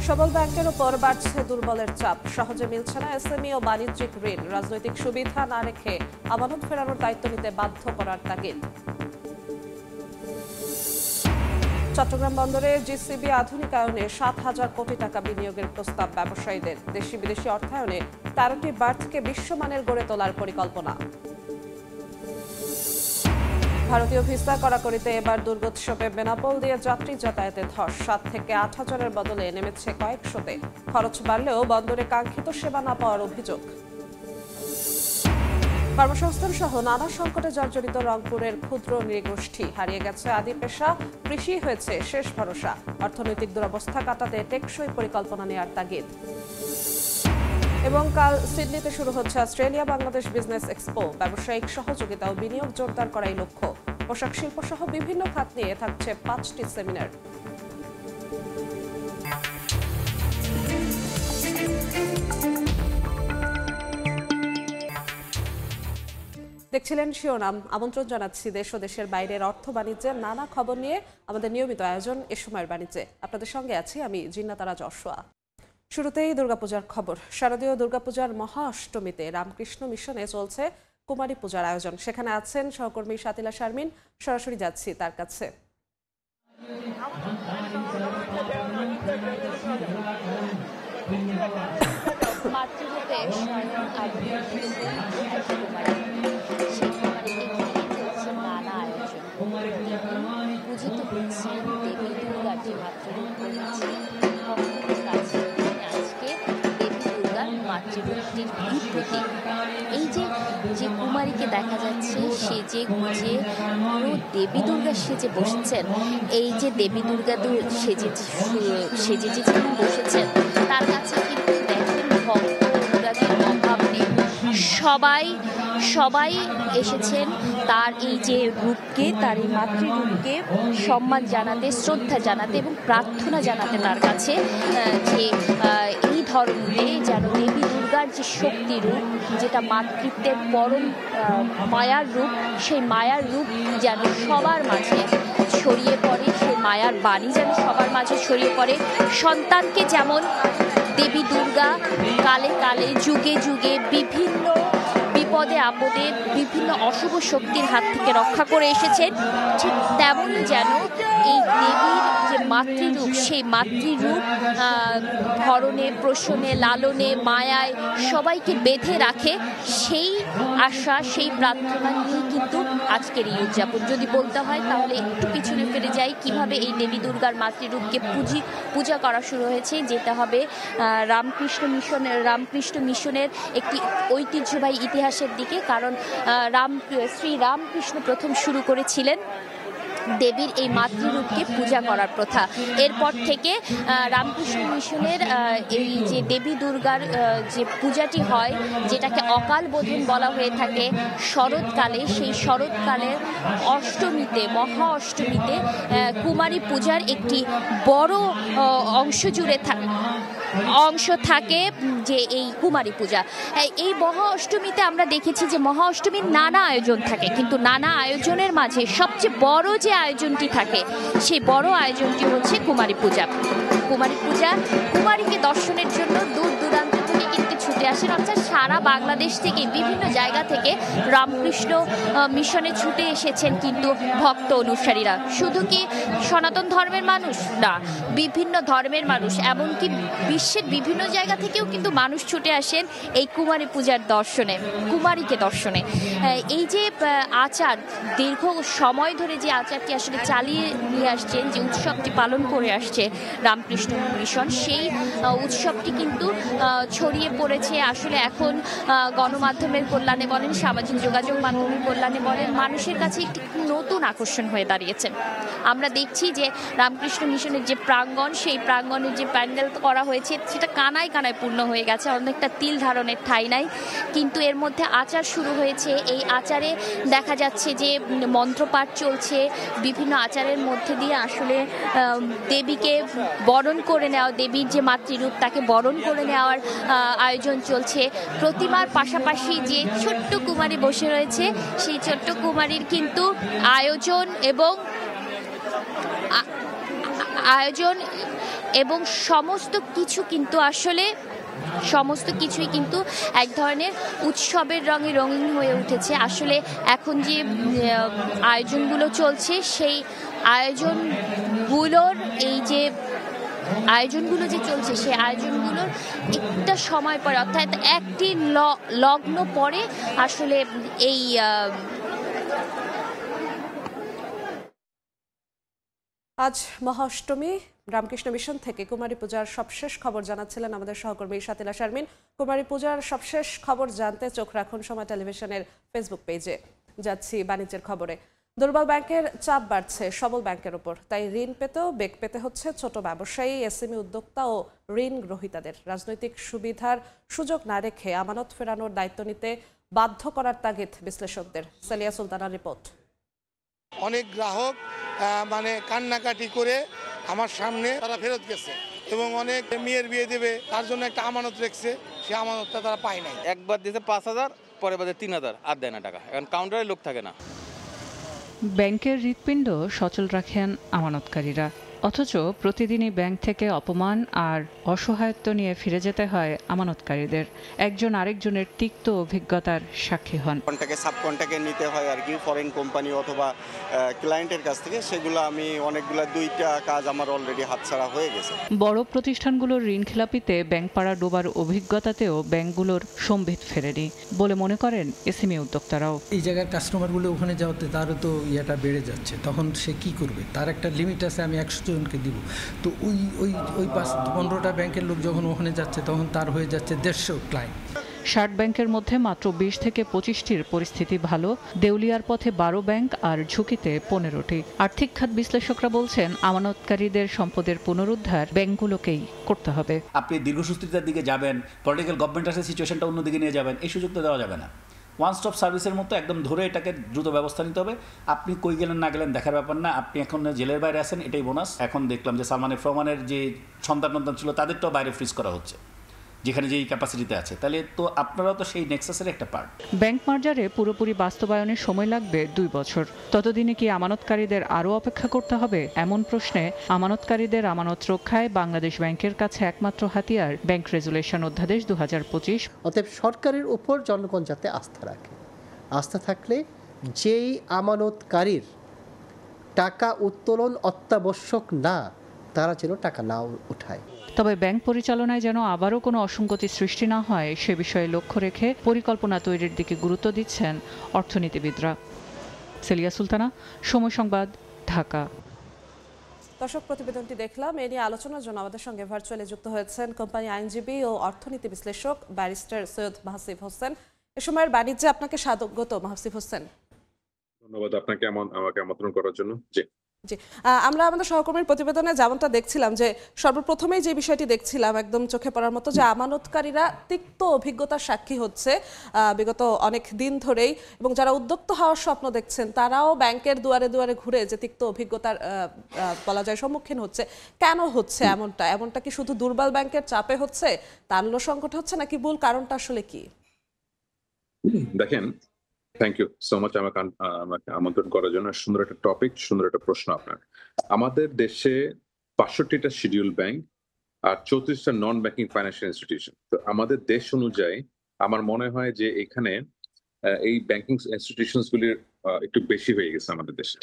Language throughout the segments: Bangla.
সবল ব্যাংকের উপর বাড়ছে দুর্বলের চাপ, সহজে মিলছে না এসএমই ও বাণিজ্যিক ঋণ। রাজনৈতিক সুবিধা না রেখে আমানত ফেরানোর দায়িত্ব নিতে বাধ্য করার তাগিদ। চট্টগ্রাম বন্দরে জিসিবি আধুনিকায়নে ৭,০০০ কোটি টাকা বিনিয়োগের প্রস্তাব ব্যবসায়ীদের। দেশি বিদেশি অর্থায়নে ১৩টি বার্থকে বিশ্বমানের গড়ে তোলার পরিকল্পনা। ভারতীয় ভিসা কড়াকড়িতে এবার দুর্গোৎসবে বেনাপোল দিয়ে যাত্রী যাতায়াতে ধস। ৭ থেকে ৮,০০০-এর বদলে নেমেছে কয়েকশোতে। খরচ বাড়লেও বন্দরে কাঙ্ক্ষিত সেবা না পাওয়ার অভিযোগ। কর্মসংস্থান সহ নানা সংকটে জর্জরিত রংপুরের ক্ষুদ্র নৃগোষ্ঠী। হারিয়ে গেছে আদি পেশা, কৃষি হয়েছে শেষ ভরসা। অর্থনৈতিক দুরবস্থা কাটাতে টেকসই পরিকল্পনা নেওয়ার তাগিদ। এবং কাল সিডনিতে শুরু হচ্ছে অস্ট্রেলিয়া বাংলাদেশ বিজনেস এক্সপো। ব্যবসায়িক সহযোগিতা ও বিনিয়োগ জোরদার করাই লক্ষ্য। পোশাক শিল্প সহ বিভিন্ন খাত নিয়ে থাকছে ৫টি সেমিনার। দেখছিলেন শিরোনাম। আমন্ত্রণ জানাচ্ছি দেশ ও দেশের বাইরের অর্থ বাণিজ্যের নানা খবর নিয়ে আমাদের নিয়মিত আয়োজন এ সময়ের বাণিজ্যে। আপনাদের সঙ্গে আছি আমি জিন্নাতারা যশোয়া। শুরুতেই দুর্গাপূজার খবর। শারদীয় দুর্গাপূজার মহা অষ্টমীতে রামকৃষ্ণ মিশনে চলছে কুমারী পূজার আয়োজন। সেখানে আছেন সহকর্মী শাতিলা শারমিন। সরাসরি যাচ্ছি তার কাছে। এই যে কুমারীকে দেখা যাচ্ছে, সে যে গুজে দেবী দুর্গা সেজে বসেছেন, এই যে দেবী দুর্গা সেজে যে বসেছেন, তার কাছে কিন্তু দেখেন ভক্ত অনুরাগীর অভাব নেই। সবাই এসেছেন তার এই যে রূপকে, তার এই মাতৃরূপকে সম্মান জানাতে, শ্রদ্ধা জানাতে এবং প্রার্থনা জানাতে তার কাছে, যে এই ধরনের যেন দেবী দুর্গার যে শক্তি রূপ, যেটা মাতৃত্বের পরম মায়ার রূপ, সেই মায়ার রূপ যেন সবার মাঝে ছড়িয়ে পড়ে, সেই মায়ার বাণী যেন সবার মাঝে ছড়িয়ে পড়ে। সন্তানকে যেমন দেবী দুর্গা কালে কালে যুগে যুগে বিভিন্ন বিপদে আপদে বিভিন্ন অশুভ শক্তির হাত থেকে রক্ষা করে এসেছেন, ঠিক তেমনই যেন এই দেবীর যে মাতৃরূপ, সেই মাতৃরূপ ধরনে, প্রসনে, লালনে, মায়ায় সবাইকে বেঁধে রাখে, সেই আশা, সেই প্রার্থনা নিয়েই কিন্তু আজকের এই উদযাপন। যদি বলতে হয় তাহলে একটু পিছনে ফিরে যাই, কিভাবে এই দেবী দুর্গার মাতৃরূপকে পূজা করা শুরু হয়েছে। যেতে হবে রামকৃষ্ণ মিশনের একটি ঐতিহ্যবাহী ইতিহাসের দিকে। কারণ শ্রী রামকৃষ্ণ প্রথম শুরু করেছিলেন দেবীর এই মাতৃরূপকে পূজা করার প্রথা। এরপর থেকে রামকৃষ্ণ মিশনের এই যে দেবী দুর্গার যে পূজাটি হয়, যেটাকে অকাল বোধন বলা হয়ে থাকে শরৎকালে, সেই শরৎকালের অষ্টমীতে, মহা অষ্টমীতে কুমারী পূজার একটি বড় অংশ থাকে যে এই কুমারী পূজা। এই মহা অষ্টমীতে আমরা দেখেছি যে মহা অষ্টমীর নানা আয়োজন থাকে, কিন্তু নানা আয়োজনের মাঝে সবচেয়ে বড় যে আয়োজনটি থাকে, সেই বড় আয়োজনটি হচ্ছে কুমারী পূজা। কুমারীকে দর্শনের জন্য দূর দূরান্ত থেকে কিন্তু ছুটে আসেন, অর্থাৎ সারা বাংলাদেশ থেকে বিভিন্ন জায়গা থেকে রামকৃষ্ণ মিশনে ছুটে এসেছেন কিন্তু ভক্ত অনুসারীরা। শুধু কি সনাতন ধর্মের মানুষ না, বিভিন্ন ধর্মের মানুষ, এমনকি বিশ্বের বিভিন্ন জায়গা থেকেও কিন্তু মানুষ ছুটে আসেন এই কুমারী পূজার দর্শনে, কুমারীকে দর্শনে। এই যে আচার, দীর্ঘ সময় ধরে যে আচারটি আসলে চালিয়ে নিয়ে আসছেন, যে উৎসবটি পালন করে আসছে রামকৃষ্ণ মিশন, সেই উৎসবটি কিন্তু ছড়িয়ে পড়েছে আসলে এখন গণমাধ্যমের কল্যাণে বলেন, সামাজিক যোগাযোগ মাধ্যমের কল্যাণে বলেন, মানুষের কাছে একটি নতুন আকর্ষণ হয়ে দাঁড়িয়েছে। আমরা দেখছি যে রামকৃষ্ণ মিশনের যে প্রাঙ্গণ, সেই প্রাঙ্গণের যে প্যান্ডেল করা হয়েছে সেটা কানায় কানায় পূর্ণ হয়ে গেছে, অনেকটা তিল ধারণের ঠাঁই নাই। কিন্তু এর মধ্যে আচার শুরু হয়েছে। এই আচারে দেখা যাচ্ছে যে মন্ত্রপাঠ চলছে, বিভিন্ন আচারের মধ্যে দিয়ে আসলে দেবীকে বরণ করে নেওয়া, দেবীর যে মাতৃরূপ তাকে বরণ করে নেওয়ার আয়োজন চলছে। প্রতিমার পাশাপাশি যে ছোট্ট কুমারী বসে রয়েছে, সেই ছোট্ট কুমারীর কিন্তু আয়োজন এবং সমস্ত কিছুই কিন্তু এক ধরনের উৎসবের রঙে রঙিন হয়ে উঠেছে। আসলে এখন যে আয়োজনগুলো চলছে সেই আয়োজনগুলোর সেই আয়োজনগুলোর একটা সময় পরে, অর্থাৎ একটি লগ্ন পরে আসলে এই আজ মহাষ্টমী। রামকৃষ্ণ মিশন থেকে কুমারী পূজার সবশেষ খবর জানাচ্ছিলেন আমাদের সহকর্মী সাতিলা শারমিন। কুমারী পূজার সবশেষ খবর জানতে চোখ রাখুন সময় টেলিভিশনের ফেসবুক পেজে। যাচ্ছি বাণিজ্যের খবরে। দুর্বল ব্যাংকের চাপ বাড়ছে সবল ব্যাংকের উপর, তাই ঋণ পেতেও বেগ পেতে হচ্ছে ছোট ব্যবসায়ী, এসএমই উদ্যোক্তা ও ঋণ গ্রহীতাদের। রাজনৈতিক সুবিধার সুযোগ না রেখে আমানত ফেরানোর দায়িত্ব নিতে বাধ্য করার তাগিদ বিশ্লেষকদের। সালিয়া সুলতানার রিপোর্ট। অনেক গ্রাহক কান্নাকাটি করে আমার সামনে তারা ফেরত গেছে এবং অনেক মেয়ের বিয়ে দেবে তার জন্য একটা আমানত রেখেছে, সে আমানতটা তারা পায় নাই। একবার দিয়েছে ৫,০০০, পরে বাদে ৩,০০০, আর দেয় না টাকা। এখন কাউন্টারে লোক থাকে না। ব্যাংকের হৃৎপিণ্ড সচল রাখেন আমানতকারীরা, অথচ প্রতিদিনই ব্যাংক থেকে অপমান আর অসহায়ত্ব নিয়ে ফিরে যেতে হয় আমানতকারীদের। একজন আরেকজনের তিক্ত অভিজ্ঞতার সাক্ষী হন। কন্ট্রাক্টে সাব কন্ট্রাক্টে নিতে হয় আর কি, ফরেন কোম্পানি অথবা ক্লায়েন্টের কাছ থেকে। সেগুলো আমি অনেকগুলা 2টা কাজ আমার অলরেডি হাতছাড়া হয়ে গেছে। বড় প্রতিষ্ঠানগুলোর ঋণ খেলাপিতে ব্যাংক পাড়া ডোবার অভিজ্ঞতাতেও ব্যাংকগুলোর সম্বিত ফেরেনি বলে মনে করেন এসএমই উদ্যোক্তারাও। এই জায়গার কাস্টমারগুলো ওখানে যাওয়াতে তারও তো ইয়েটা বেড়ে যাচ্ছে, তখন সে কি করবে? তার একটা লিমিট আছে, আমি 100 জনকে দিব। তো ওই 15টা ব্যাংকের লোক যখন ওখানে যাচ্ছে তখন তার হয়ে যাচ্ছে 150 ক্লায়েন্ট। 60 ব্যাংকের মধ্যে মাত্র 20 থেকে 25টির পরিস্থিতি ভালো, দেউলিয়ার পথে 12 ব্যাংক আর ঝুঁকিতে 15টি। আর্থিক খাত বিশ্লেষকরা বলছেন আমানতকারীদের সম্পদের পুনরুদ্ধার ব্যাংকগুলোকেই করতে হবে। আপনি দীর্ঘসূত্রিতার দিকে যাবেন, পলিটিক্যাল গভর্নমেন্ট আসে সিচুয়েশনটা অন্যদিকে নিয়ে যাবেন, এই সুযোগ তো দেওয়া যাবে না। ওয়ান স্টপ সার্ভিসের মতো একদম ধরে এটাকে দ্রুত ব্যবস্থা নিতে হবে। আপনি কই গেলেন না গেলেন দেখার ব্যাপার না, আপনি এখন জেলের বাইরে আছেন, এটাই বোনাস। এখন দেখলাম যে সালমান এফ রহমানের যে সন্তান ছিল তাদেরটাও বাইরে ফ্রিজ করা হচ্ছে, যেখানে যেই ক্যাপাসিটিতে আছে। তাহলে তো আপনারাও তো সেই নেক্সাসের একটা পার্ট। ব্যাংক মার্জারে পুরোপুরি বাস্তবায়নের সময় লাগবে 2 বছর। ততদিনে কি আমানতকারীদের আরও অপেক্ষা করতে হবে? এমন প্রশ্নে আমানতকারীদের আমানত রক্ষায় বাংলাদেশ ব্যাংকের কাছে একমাত্র হাতিয়ার ব্যাংক রেজুলেশন অধ্যাদেশ 2025। অতএব সরকারের উপর জনগণ যাতে আস্থা রাখে, আস্থা থাকলে যেই আমানতকারীর টাকা উত্তোলন অত্যাবশ্যক না, তারা যেন টাকা না উঠায়। তবে ব্যাংক পরিচালনায় যেন আবারও কোনো অসঙ্গতি সৃষ্টি না হয় সে বিষয়ে লক্ষ্য রেখে পরিকল্পনা তৈরির দিকে গুরুত্ব দিচ্ছেন অর্থনীতিবিদরা। সেলিয়া সুলতানা, সময় সংবাদ, ঢাকা। দর্শক, প্রতিবেদনটি দেখলাম। এ নিয়ে আলোচনার জন্য আমাদের সঙ্গে ভার্চুয়ালি যুক্ত হয়েছেন কোম্পানি আইনজীবী ও অর্থনীতি বিশ্লেষক ব্যারিস্টার সৈয়দ মাহসিব হোসেন। এ সময়ের বাণিজ্যে আপনাকে স্বাগত মাহসিব হোসেন। ধন্যবাদ আপনাকে আমাকে আমন্ত্রণ করার জন্য। জি, আমরা আমাদের সহকর্মীর প্রতিবেদনে যেমনটা দেখছিলাম যে সর্বপ্রথমেই যে বিষয়টি দেখছিলাম একদম চোখে পড়ার মতো, যে আমানতকারীরা তিক্ত অভিজ্ঞতার সাক্ষী হচ্ছে বিগত অনেক দিন ধরেই, এবং যারা উদ্যোক্তা হওয়ার স্বপ্ন দেখছেন তারাও ব্যাংকের দুয়ারে দুয়ারে ঘুরে যে তিক্ত অভিজ্ঞতার বলা যায় সম্মুখীন হচ্ছে। কেন হচ্ছে এমনটা কি শুধু দুর্বল ব্যাংকের চাপে হচ্ছে, তাল্য সংকট হচ্ছে, নাকি মূল কারণটা আসলে কি? দেখেন, থ্যাংক ইউ সো মাচ আমাকে আমন্ত্রণ করার জন্য। সুন্দর একটা টপিক, সুন্দর একটা প্রশ্ন আপনার। আমাদের দেশে 65টা শিডিউল ব্যাংক আর 34টা নন ব্যাংকিং ফাইন্যান্সিয়াল ইনস্টিটিউশন। তো আমাদের দেশ অনুযায়ী আমার মনে হয় যে এখানে এই ব্যাংকিং ইনস্টিটিউশনস গুলির একটু বেশি হয়ে গেছে আমাদের দেশে।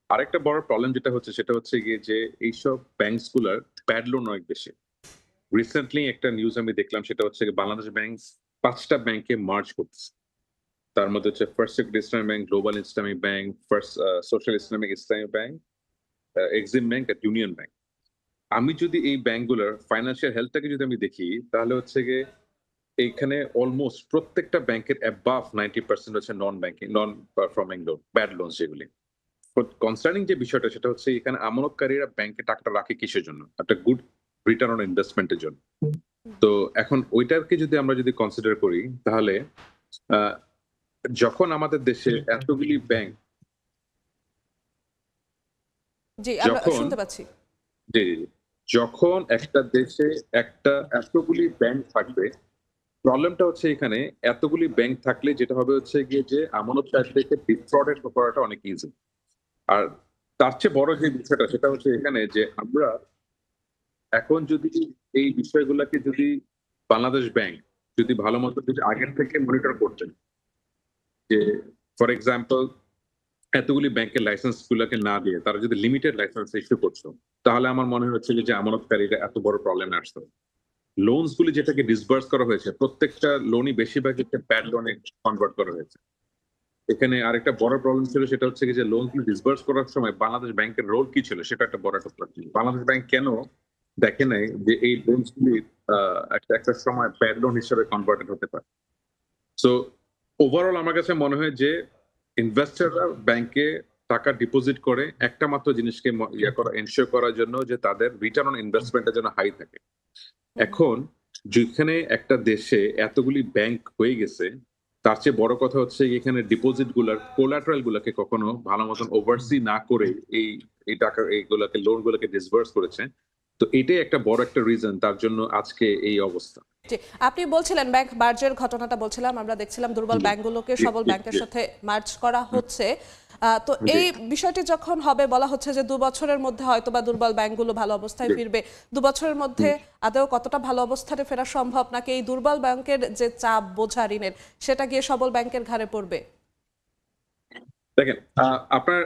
আরেকটা বড় প্রবলেম যেটা হচ্ছে সেটা হচ্ছে গিয়ে যে এইসব ব্যাংকস গুলার ব্যাড লোন অনেক বেশি। রিসেন্টলি একটা নিউজ আমি দেখলাম, সেটা হচ্ছে বাংলাদেশ ব্যাংক 5টা ব্যাংকে মার্জ করতেছে। তার মধ্যে হচ্ছে first sector Islamic bank, global Islamic bank, first social Islamic bank, Exim bank আর ইউনিয়ন ব্যাংক। আমি যদি এই ব্যাংকগুলোর ফাইন্যান্সিয়াল হেলথটাকে যদি আমি দেখি, তাহলে হচ্ছে গিয়ে এইখানে অলমোস্ট প্রত্যেকটা ব্যাংকের অ্যাবাভ 90% হচ্ছে non banking, non performing loan, bad loan যেগুলি। কনসার্নিং যে বিষয়টা সেটা হচ্ছে এখানে আমানতকারীরা ব্যাংকে টাকাটা রাখে কিসের জন্য? একটা গুড রিটার্ন অন ইনভেস্টমেন্টের জন্য। তো এখন ওইটাকে যদি আমরা কনসিডার করি, তাহলে যখন আমাদের দেশে এতগুলি ব্যাংক, জি আমরা শুনতে পাচ্ছি, যখন একটা দেশে এতগুলি ব্যাংক থাকবে, প্রবলেমটা হচ্ছে এখানে এতগুলি ব্যাংক থাকলে যেটা হবে হচ্ছে গিয়ে যে আমানতকারীদেরকে ডিফ্রডেড করাটা অনেক ইজি। আর তার চেয়ে বড় যে বিষয়টা সেটা হচ্ছে এখানে যে আমরা এখন যদি এই বিষয়গুলোকে যদি বাংলাদেশ ব্যাংক যদি ভালো মতো যদি আগের থেকে মনিটর করতেন, যে ফর এক্সাম্পল এতগুলি ব্যাংকের লাইসেন্স গুলোকে না দিয়ে তারা যদি লিমিটেড লাইসেন্স ইস্যু করতো, তাহলে আমার মনে হচ্ছে যে আমানতকারীরা এত বড় প্রবলেমে আসতো। লোনস গুলি যেটাকে ডিসবার্স করা হয়েছে, প্রত্যেকটা লোনই বেশিরভাগ একটা ব্যাড লোনে কনভার্ট করা হয়েছে। এখানে আরেকটা বড় প্রবলেম ছিল, সেটা হচ্ছে যে লোন গুলি ডিসবার্স করার সময় বাংলাদেশ ব্যাংকের রোল কি ছিল, সেটা একটা বড় একটা প্রশ্ন। বাংলাদেশ ব্যাংক কেন দেখে নাই যে এই লোনস গুলি একটা সময় ব্যাড লোন হিসেবে কনভার্টেড হতে পারে। সো ওভারঅল আমার কাছে মনে হয় যে ইনভেস্টররা ব্যাংকে টাকা ডিপোজিট করে একটা মাত্র জিনিসকে এনশিওর করার জন্য যে তাদের রিটার্ন অন ইনভেস্টমেন্টের জন্য হাই থাকে। এখন যেখানে একটা দেশে এতগুলি ব্যাংক হয়ে গেছে, তার চেয়ে বড় কথা হচ্ছে এখানে ডিপোজিট গুলার কোলাটারাল গুলাকে কখনো ভালো মতন ওভারসি না করে এই টাকা এইগুলাকে লোন গুলাকে ডিসবার্স করেছে। তো এটাই একটা বড় একটা রিজন তার জন্য আজকে এই অবস্থা। আপনি বলছিলেন ব্যাংক মার্জের ঘটনাটা বলছিলাম, আমরা দেখছিলাম দুর্বল ব্যাংকগুলোকে সবল ব্যাংকের সাথে মার্জ করা হচ্ছে। তো এই বিষয়টি যখন হবে, বলা হচ্ছে যে 2 বছরের মধ্যে হয়তো বা দুর্বল ব্যাংকগুলো ভালো অবস্থায় ফিরবে। 2 বছরের মধ্যে আদৌ কতটা ভালো অবস্থানে ফেরা সম্ভব, নাকি এই দুর্বল ব্যাংকের যে চাপ বোঝা ঋণের সেটা গিয়ে সবল ব্যাংকের ঘাড়ে পড়বে? দেখেন, আপনার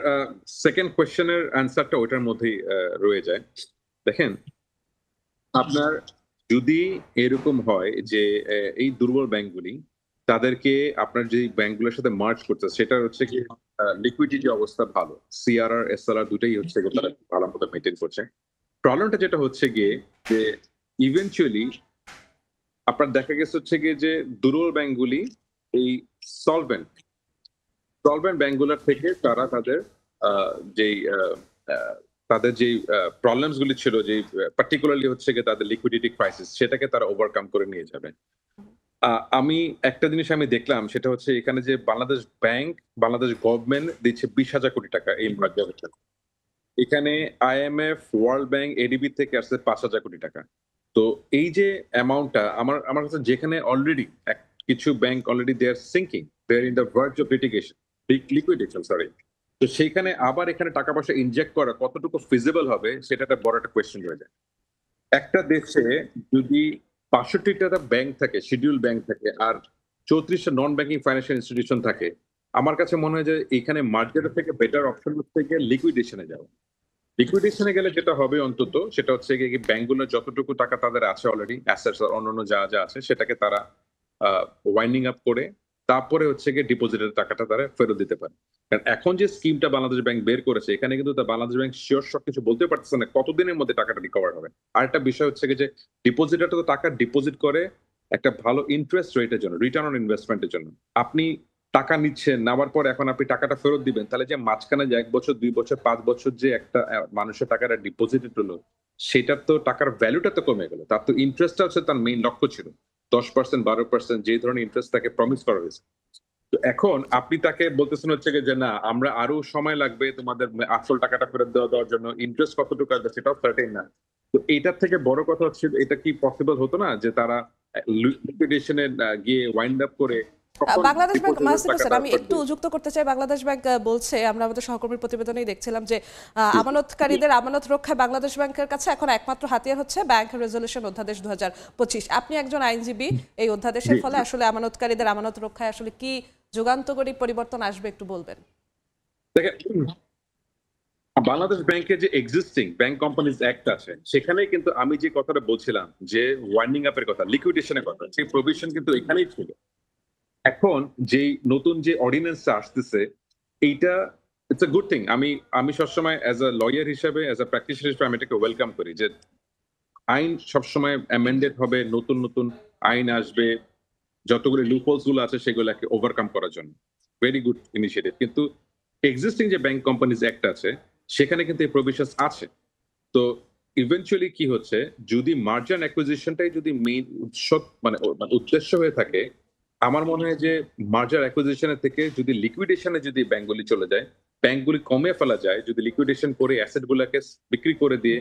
সেকেন্ড কোয়েশ্চেনের অ্যান্সারটা ওইটার মধ্যেই রয়ে যায়। দেখেন, আপনার যদি এরকম হয় যে এই দুর্বল ব্যাংকগুলি তাদেরকে আপনার যে ব্যাংকগুলোর সাথে মার্জ করছে, সেটা হচ্ছে কি লিকুইডিটি অবস্থা ভালো, সিআরআর এসএলআর দুটাই হচ্ছে তারা ভালো মতো মেনটেন করছে। প্রবলেমটা যেটা হচ্ছে গিয়ে যে ইভেনচুয়ালি আপনার দেখা গেছে হচ্ছে গিয়ে যে দুর্বল ব্যাংকগুলি এই সলভেন্ট ব্যাংকগুলোর থেকে তারা তাদের যে প্রবলেমস গুলি ছিল, যে পার্টিকুলারলি হচ্ছে গিয়ে তাদের লিকুইডিটি ক্রাইসিস, সেটাকে তারা ওভারকাম করে নিয়ে যাবে। আমি একটা জিনিস আমি দেখলাম, সেটা হচ্ছে এখানে যে বাংলাদেশ ব্যাংক, বাংলাদেশ গভর্নমেন্ট দিচ্ছে 20,000 কোটি টাকা এই মার্জের। এখানে আইএমএফ, ওয়ার্ল্ড ব্যাংক, এডিবি থেকে আসছে 5,000 কোটি টাকা। তো এই যে অ্যামাউন্টটা আমার কাছে, যেখানে অলরেডি কিছু bank already they are sinking, they are in the verge of liquidation, sorry. তো সেইখানে আবার এখানে টাকা পয়সা ইনজেক্ট করা কতটুকু ফিজিবল হবে, সেটা একটা বড় একটা কোয়েশ্চেন হয়ে যায়। একটা দেশে যদি 65টা ব্যাংক থাকে, শিডিউল ব্যাংক থাকে, আর 34টা নন ব্যাংকিং ফাইন্যান্সিয়াল ইনস্টিটিউশন থাকে, আমার কাছে মনে হয় যে এখানে মার্জের থেকে বেটার অপশন হচ্ছে গিয়ে লিকুইডেশনে যাওয়া। লিকুইডেশনে গেলে যেটা হবে অন্তত, সেটা হচ্ছে গিয়ে ব্যাংকগুলোর যতটুকু টাকা তাদের আছে অলরেডি, অ্যাসেটস আর অন্যান্য যা যা আছে, সেটাকে তারা ওয়াইন্ডিং আপ করে তারপরে হচ্ছে গিয়ে ডিপোজিটের টাকাটা তারা ফেরত দিতে পারে। কারণ এখন যে স্কিমটা বাংলাদেশ ব্যাংক বের করেছে, এখানে কিন্তু বাংলাদেশ ব্যাংক শিওর সব কিছু বলতে পারতেছে না কতদিনের মধ্যে টাকাটা রিকভার হবে। আর একটা বিষয় হচ্ছে যে ডিপোজিটারটা তো টাকা ডিপোজিট করে একটা ভালো ইন্টারেস্ট রেটের জন্য, রিটার্ন অন ইনভেস্টমেন্টের জন্য। আপনি টাকা নিচ্ছেন, নেওয়ার পর এখন আপনি টাকাটা ফেরত দিবেন, তাহলে যে মাঝখানে যে 1 বছর 2 বছর 5 বছর যে একটা মানুষের টাকাটা ডিপোজিটেড হলো, সেটার তো টাকার ভ্যালুটা তো কমে গেল। তার তো ইন্টারেস্টটা হচ্ছে তার মেইন লক্ষ্য ছিল 10%, 12% যে ধরনের ইন্টারেস্ট তাকে প্রমিস করা হয়েছে। তো এখন আপনি তাকে বলতেছেন হচ্ছে যে না, আমরা আরো সময় লাগবে তোমাদের আসল টাকাটা ফেরত দেওয়ার জন্য, ইন্টারেস্ট কতটুকু আসবে সেটাও সার্টেন না। তো এইটার থেকে বড় কথা হচ্ছে, এটা কি পসিবল হতো না যে তারা লিকুইডেশনে গিয়ে ওয়াইন্ড আপ করে বাংলাদেশ ব্যাংক, আমি একটু যুক্ত করতে চাই। বাংলাদেশ ব্যাংক বলছে, আমরা আমাদের সহকর্মীর প্রতিবেদনেই দেখছিলাম যে আমানতকারীদের আমানত রক্ষায় বাংলাদেশ ব্যাংকের কাছে এখন একমাত্র হাতিয়ার হচ্ছে ব্যাংক রেজলিউশন অধ্যাদেশ 2025। আপনি একজন আইনজীবী, এই অধ্যাদেশের ফলে আসলে আমানতকারীদের আমানত রক্ষায় আসলে কি যুগান্তকারী পরিবর্তন আসবে, একটু বলবেন? দেখেন, বাংলাদেশ ব্যাংকের যে এক্সিস্টিং ব্যাংক কোম্পানিজ অ্যাক্ট আছে, সেখানে কিন্তু আমি যে কথাটা বলছিলাম যে ওয়াইন্ডিং আপের কথা, লিকুইডেশনের কথা, সেই প্রভিশন কিন্তু এখানেই ছিল। এখন যে নতুন যে অর্ডিন্যান্সটা আসতেছে, এইটা ইটস এ গুড থিং। আমি সবসময় অ্যাজ আ লয়ার হিসেবে, অ্যাজ আ প্র্যাকটিশনার হিসেবে আমি এটাকে ওয়েলকাম করি, যে আইন সবসময় অ্যামেন্ডেড হবে, নতুন নতুন আইন আসবে, যতগুলো লুপহোলস গুলো আছে সেগুলোকে ওভারকাম করার জন্য। Very good initiative. কিন্তু এক্সিস্টিং যে ব্যাংক কোম্পানিজ অ্যাক্ট আছে, সেখানে কিন্তু এই প্রভিশনস আছে। তো ইভেনচুয়ালি কি হচ্ছে, যদি মার্জার অ্যাকুইজিশনটাই যদি মেইন উদ্দেশ্য হয়ে থাকে, আমার মনে হয় যে মার্জার অ্যাকুইজিশনের থেকে যদি লিকুইডেশনে যদি ব্যাংকগুলি চলে যায়, ব্যাংকগুলি কমে ফেলা যায়, যদি লিকুইডেশন করে অ্যাসেট গুলাকে বিক্রি করে দিয়ে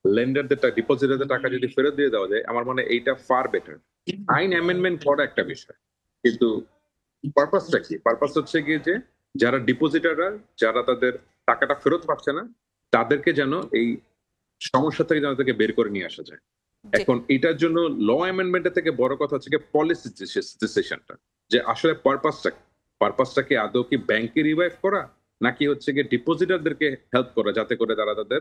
লেন্ডারদের ডিপোজিটারদের টাকা যদি ফেরত দিয়ে দেওয়া যায়, আমার মনে হয় এইটা ফার বেটার। আইন অ্যামেন্ডমেন্ট করা একটা বিষয়, কিন্তু পারপাসটা কি? পারপাস হচ্ছে গিয়ে যে যারা ডিপোজিটাররা, যারা তাদের টাকাটা ফেরত পাচ্ছে না, তাদেরকে যেন এই সমস্যা থেকে যেন তাদেরকে বের করে নিয়ে আসা যায়। এখন এটার জন্য ল অ্যামেন্ডমেন্টের থেকে বড় কথা হচ্ছে পলিসি ডিসিশনটা, যে আসলে পারপাসটা কি আদৌ কি ব্যাংকে রিভাইভ করা, নাকি হচ্ছে গিয়ে ডিপোজিটারদেরকে হেল্প করা, যাতে করে তারা তাদের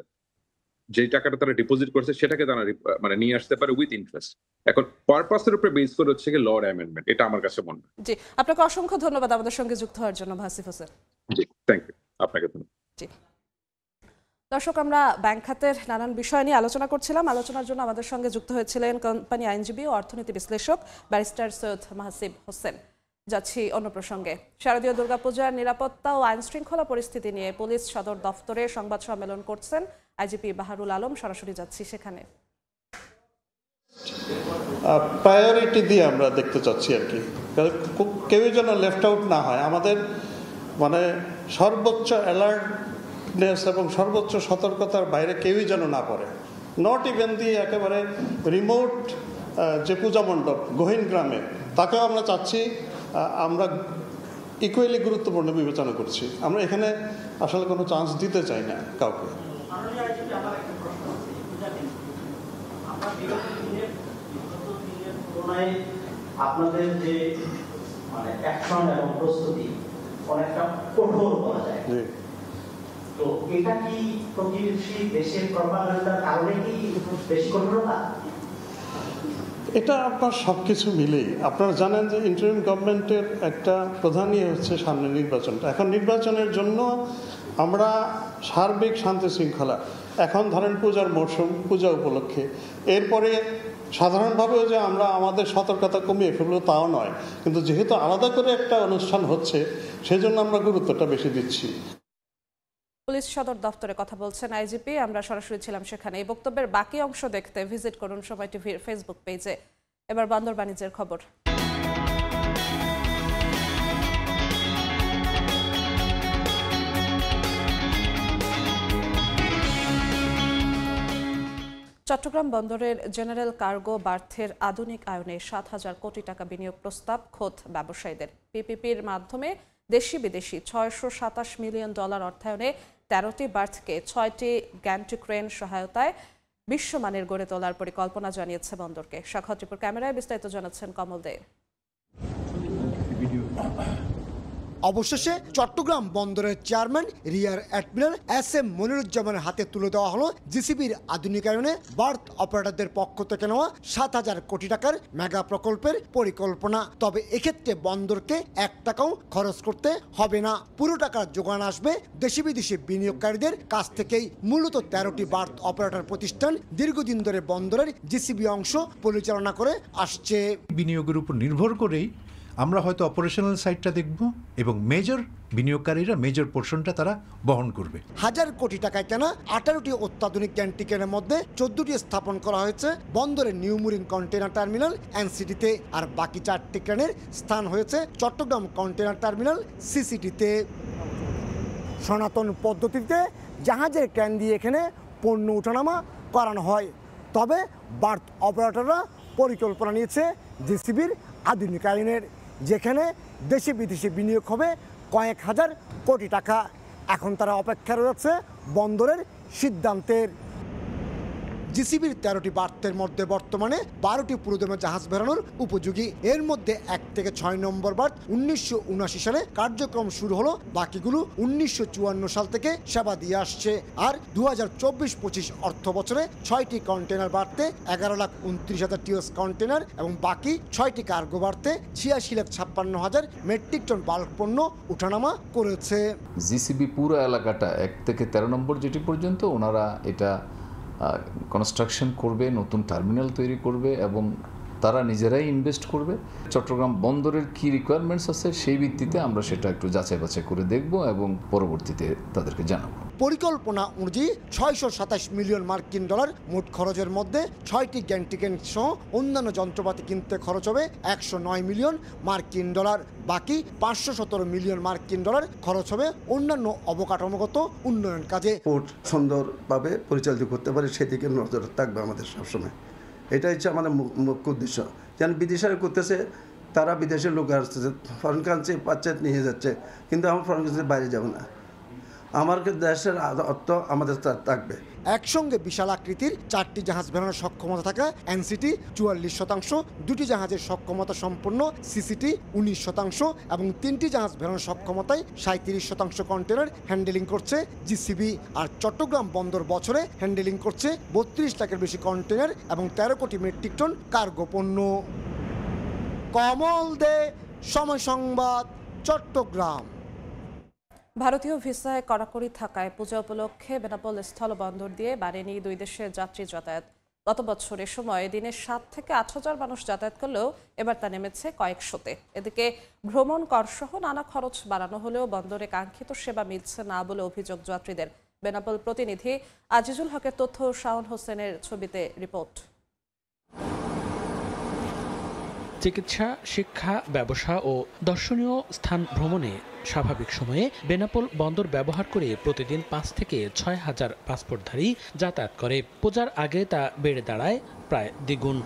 যে টাকাটা তারা ডিপোজিট করছে সেটাকে তারা মানে নিয়ে আসতে পারে উইথ ইন্টারেস্ট। এখন পারপাসের উপরে বেস করে হচ্ছে গিয়ে ল অ্যামেন্ডমেন্ট, এটা আমার কাছে মনে হয়। জি, আপনাকে অসংখ্য ধন্যবাদ আমাদের সঙ্গে যুক্ত হওয়ার জন্য ভাসিফ হোসেন। জি, থ্যাংক ইউ, আপনাকে ধন্যবাদ। জি দর্শক, আমরা ব্যাংক খাতের নানান বিষয় নিয়ে আলোচনা করছিলাম। আলোচনার জন্য আমাদের সঙ্গে যুক্ত হয়েছিলেন কোম্পানি আইনজীবী ও অর্থনীতি বিশ্লেষক ব্যারিস্টার সৈয়দ মাহসিব হোসেন। যাচ্ছি অন্য প্রসঙ্গে। শারদীয় দুর্গাপূজার নিরাপত্তা ও আইন শৃঙ্খলা পরিস্থিতি নিয়ে পুলিশ সদর দফতরে সংবাদ সম্মেলন করছেন আইজিপি বাহারুল আলম। সরাসরি যাচ্ছি সেখানে। প্রায়োরিটি দিয়ে আমরা দেখতে চাচ্ছি আর কি, কেউই যেন লেফট আউট না হয়। আমাদের মানে সর্বোচ্চ অ্যালার্টনেস এবং সর্বোচ্চ সতর্কতার বাইরে কেউই যেন না পড়ে। নট ইভেন দিয়ে একেবারে রিমোট যে পূজা মণ্ডপ গহীন গ্রামে, তাকেও আমরা চাচ্ছি, আমরা ইকুয়ালি গুরুত্বপূর্ণ বিবেচনা করছি। আমরা এখানে আসলে কোনো চান্স দিতে চাই না কাউকে। আপনাদের যে মানে অ্যাকশন এবং প্রস্তুতি অনেকটা কঠোর বলা যায়, তো এটা কি প্রতিবেশী দেশের প্রপাগান্ডার কারণে কি বেশি কঠোরতা? এটা আপনার সবকিছু মিলেই। আপনারা জানেন যে ইন্টারিম গভর্নমেন্টের একটা প্রধান হচ্ছে সামনে নির্বাচনটা। এখন নির্বাচনের জন্য আমরা সার্বিক শান্তি শৃঙ্খলা, এখন ধরেন পূজার মরশুম, পূজা উপলক্ষে, এরপরে সাধারণভাবেও যে আমরা আমাদের সতর্কতা কমিয়ে ফেলবো তাও নয়, কিন্তু যেহেতু আলাদা করে একটা অনুষ্ঠান হচ্ছে সেজন্য আমরা গুরুত্বটা বেশি দিচ্ছি। পুলিশ সদর দফতরে কথা বলছেন আইজিপি। আমরা সরাসরি ছিলাম সেখানে। এই বক্তব্যের বাকি অংশ দেখতে ভিজিট করুন সময় টিভির ফেসবুক পেজে। এবার বন্দর বাণিজ্যের খবর। চট্টগ্রাম বন্দরের জেনারেল কার্গো বার্থের আধুনিক আয়নে ৭,০০০ কোটি টাকা বিনিয়োগ প্রস্তাব খোদ ব্যবসায়ীদের। পিপিপির মাধ্যমে দেশি বিদেশি $৬২৭ মিলিয়ন অর্থায়নে ১৩টি বার্থকে ৬টি গ্যান্ট্রি ক্রেন সহায়তায় বিশ্বমানের গড়ে তোলার পরিকল্পনা জানিয়েছে বন্দরকে। সাক্ষাৎ রিপোর্ট ক্যামেরায় বিস্তারিত জানাচ্ছেন কমল দে। অবশেষে চট্টগ্রাম বন্দরের চেয়ারম্যান রিয়ার অ্যাডমিরাল SM মনিরুজ্জামানের হাতে তুলে দেওয়া হলো জিসিবির আধুনিকায়নে বার্থ অপারেটরদের পক্ষ থেকে নেওয়া ৭,০০০ কোটি টাকার মেগা প্রকল্পের পরিকল্পনা। তবে এক্ষেত্রে বন্দরকে ১ টাকাও খরচ করতে হবে না। পুরো টাকার যোগান আসবে দেশি বিদেশি বিনিয়োগকারীদের কাছ থেকেই। মূলত ১৩টি বার্থ অপারেটর প্রতিষ্ঠান দীর্ঘদিন ধরে বন্দরের জিসিবি অংশ পরিচালনা করে আসছে। বিনিয়োগের উপর নির্ভর করেই আমরা হয়তো অপারেশনাল সাইডটা দেখব এবং মেজর বিনিয়োগকারীরা মেজর পোর্শনটা তারা বহন করবে। ১,০০০ কোটি টাকায় কেনা ১৮টি অত্যাধুনিক ক্যান্টিকেনের মধ্যে ১৪টি স্থাপন করা হয়েছে বন্দরের নিউ মুরিং কন্টেনার টার্মিনাল NCT-তে, আর বাকি 4টি ক্রেনের স্থান হয়েছে চট্টগ্রাম কন্টেনার টার্মিনাল CCT-তে। সনাতন পদ্ধতিতে জাহাজের ক্রেন দিয়ে এখানে পণ্য ওঠানামা করানো হয়। তবে বার্থ অপারেটররা পরিকল্পনা নিয়েছে জিসিবির আধুনিকায়নের, যেখানে দেশি বিদেশি বিনিয়োগ হবে কয়েক হাজার কোটি টাকা। এখন তারা অপেক্ষা রয়েছে বন্দরের সিদ্ধান্তের। জিসিবির ১৩টি বার্থের মধ্যে বর্তমানে 12টি পুরোদমে জাহাজ বেরানোর উপযোগী। এর মধ্যে 1 থেকে 6 নম্বর বার্থ 1979 সালে কার্যক্রম শুরু হলো, বাকিগুলো 1954 সাল থেকে সেবা দিয়ে আসছে। আর 2024-25 অর্থ বছরে 6টি কন্টেনার বার্থে 11,29,000 টিওস কন্টেনার এবং বাকি 6টি কার্গো বার্থে 86,56,000 মেট্রিক টন বাল্ক পণ্য উঠানামা করেছে। জিসিবি পুরো এলাকাটা 1 থেকে 13 নম্বর যেটি পর্যন্ত ওনারা এটা কনস্ট্রাকশন করবে, নতুন টার্মিনাল তৈরি করবে এবং তারা নিজেরাই ইনভেস্ট করবে। চট্টগ্রাম বন্দরের কি রিকোয়ারমেন্টস আছে সেই ভিত্তিতে আমরা সেটা একটু যাচাই বাছাই করে দেখব এবং পরবর্তীতে তাদেরকে জানাবো। পরিকল্পনা অনুযায়ী $৬২৭ মিলিয়ন মোট খরচের মধ্যে 6টি গ্যান্টিকেন সহ অন্যান্য যন্ত্রপাতি কিনতে খরচ হবে $109 মিলিয়ন। বাকি $517 মিলিয়ন খরচ হবে অন্যান্য অবকাঠামোগত উন্নয়ন কাজে। পোর্ট সুন্দরভাবে পরিচালিত করতে পারে সেদিকে নজর থাকবে আমাদের সবসময়। এটা হচ্ছে আমাদের মুখ্য উদ্দেশ্য। যেন বিদেশিরা করতেছে, তারা বিদেশের লোক আসতেছে, ফরেন কান্ট্রি পাচ্ছে নিয়ে যাচ্ছে, কিন্তু আমরা ফরেন কান্ট্রির বাইরে যাব না। আমার দেশের অর্থ আমাদের থাকবে। একসঙ্গে বিশাল আকৃতির 4টি জাহাজ ভেড়ানোর সক্ষমতা থাকা এনসিটি 44%, 2টি জাহাজের সক্ষমতা সম্পন্ন সিসিটি 19% এবং 3টি জাহাজ ভেড়ানোর সক্ষমতায় 37% কন্টেনার হ্যান্ডেলিং করছে জিসিবি। আর চট্টগ্রাম বন্দর বছরে হ্যান্ডেলিং করছে 32 লাখের বেশি কন্টেনার এবং 13 কোটি মেট্রিক টন কার্গো পণ্য। কমল দে, সময় সংবাদ, চট্টগ্রাম। ভারতীয় ভিসায় কড়াকড়ি থাকায় পূজা উপলক্ষে বেনাপোল স্থলবন্দর দিয়ে বাড়েনি দুই দেশের যাত্রী যাতায়াত। গত বছরের সময় দিনে 7 থেকে 8 হাজার মানুষ যাতায়াত করলেও এবার তা নেমেছে কয়েকশোতে। এদিকে ভ্রমণ কর সহ নানা খরচ বাড়ানো হলেও বন্দরে কাঙ্ক্ষিত সেবা মিলছে না বলে অভিযোগ যাত্রীদের। বেনাপোল প্রতিনিধি আজিজুল হকের তথ্য, শাওন হোসেনের ছবিতে রিপোর্ট। চিকিৎসা, শিক্ষা, ব্যবসা ও দর্শনীয় স্থান ভ্রমণে স্বাভাবিক সময়ে বেনাপোল বন্দর ব্যবহার করে প্রতিদিন 5 থেকে 6 হাজার পাসপোর্টধারী যাতায়াত করে। পূজার আগে তা বেড়ে দাঁড়ায় প্রায় দ্বিগুণ।